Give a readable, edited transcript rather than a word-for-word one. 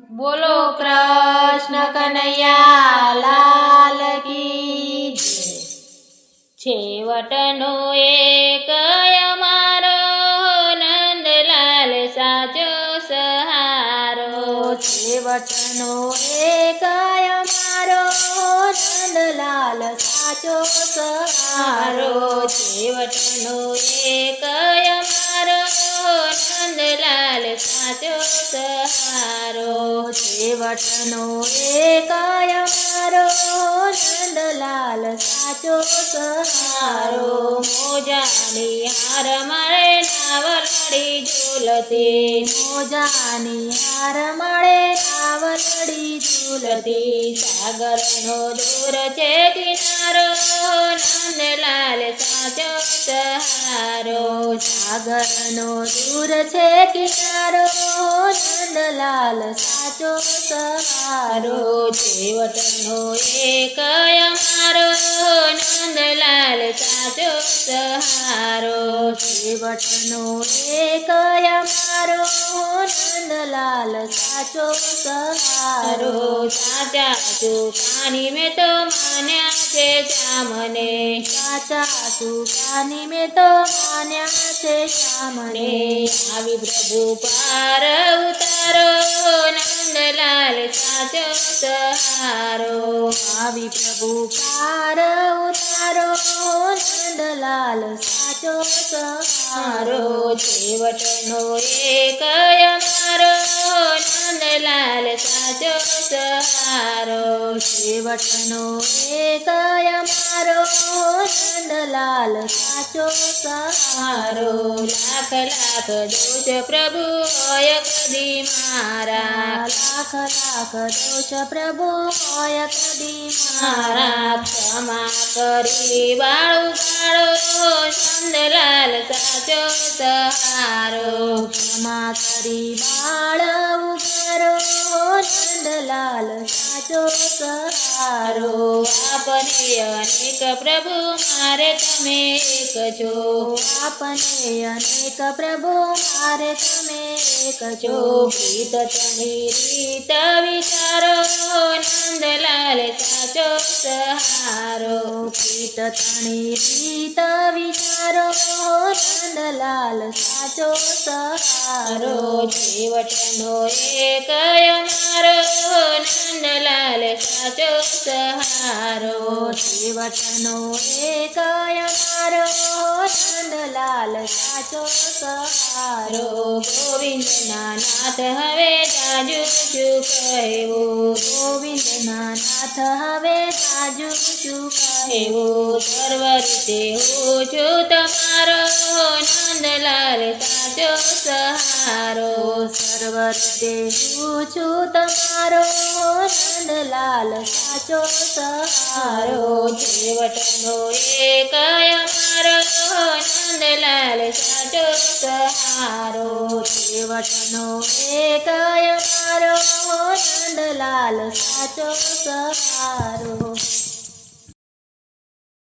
બોલો કૃષ્ણ કનૈયા લાલ કી જય. છેવટનો એક અમારો નંદલાલ સાચો સહારો. છેવટનો એક અમારો નંદલાલ સાચો સહારો. છેવટનો એક અમારો નંદલાલ સાચો સહારો. છેવટનો એક અમારો નંદલાલ સાચો સહારો. મોજાની હાર મળે નાવલડી ઝૂલતી. મોજાની હાર મળે નાવલડી ઝૂલતી. સાગરનો દૂર છે કિનારો નંદલાલ સાચો સહારો. સાગરનો દૂર છે કિનારો નંદલાલ સાચો સહારો. છેવટનો એક અમારો નંદલાલ સાચો સહારો. છેવટનો એક અમારો નંદલાલ સાચો સહારો. સાચા સુખાની મેં તો માન્યા છે શ્યામને. સાચા સુખાની મેં તો માન્યા છે શ્યામને. આવી પ્રભુ પાર ઉતારો નંદલાલ સાચો સહારો. આવી પ્રભુ પાર ઉતારો નંદલાલ સાચો સહારો. છેવટનો એક અમારો નંદલાલ સાચો સહારો. છેવટનો એક અમારો નંદલાલ સાચો સહારો. લાખ લાખ દોષ પ્રભુ હોય કદી મારા. લાખ લાખ દોષ પ્રભુ હોય કદી મારા. ક્ષમા કરી વાળું ગાળો નંદલાલ સાચો સહારો. ક્ષમા કરી બાળ ઉગારો નંદલાલ સાચો સહારો. આપને અનેક પ્રભુ મારે તમે એક છો. આપને અનેક પ્રભુ મારે તમે એક છો. પ્રીત તણી રીત વિચારો નંદલાલ સાચો સહારો. પ્રીત તણી રીત વિચારો નંદલાલ સાચો સહારો. છેવટનો એક અમારો નંદલાલ સાચો સહારો. છેવટનો એક અમારો નંદલાલ સાચો સહારો. ગોવિંદના નાથ હવે જાજુ શું કહેવું. ગોવિંદના નાથ હવે જાજુ શું કહેવું. સર્વ રીતે હું છું તમારો નંદલાલ સાચો સહારો. સર્વ રીતે હું છું તમારો નંદલાલ સાચો સહારો. છેવટનો એક અમારો નંદલાલ સાચો સહારો. છેવટનો એક અમારો નંદલાલ સાચો સહારો.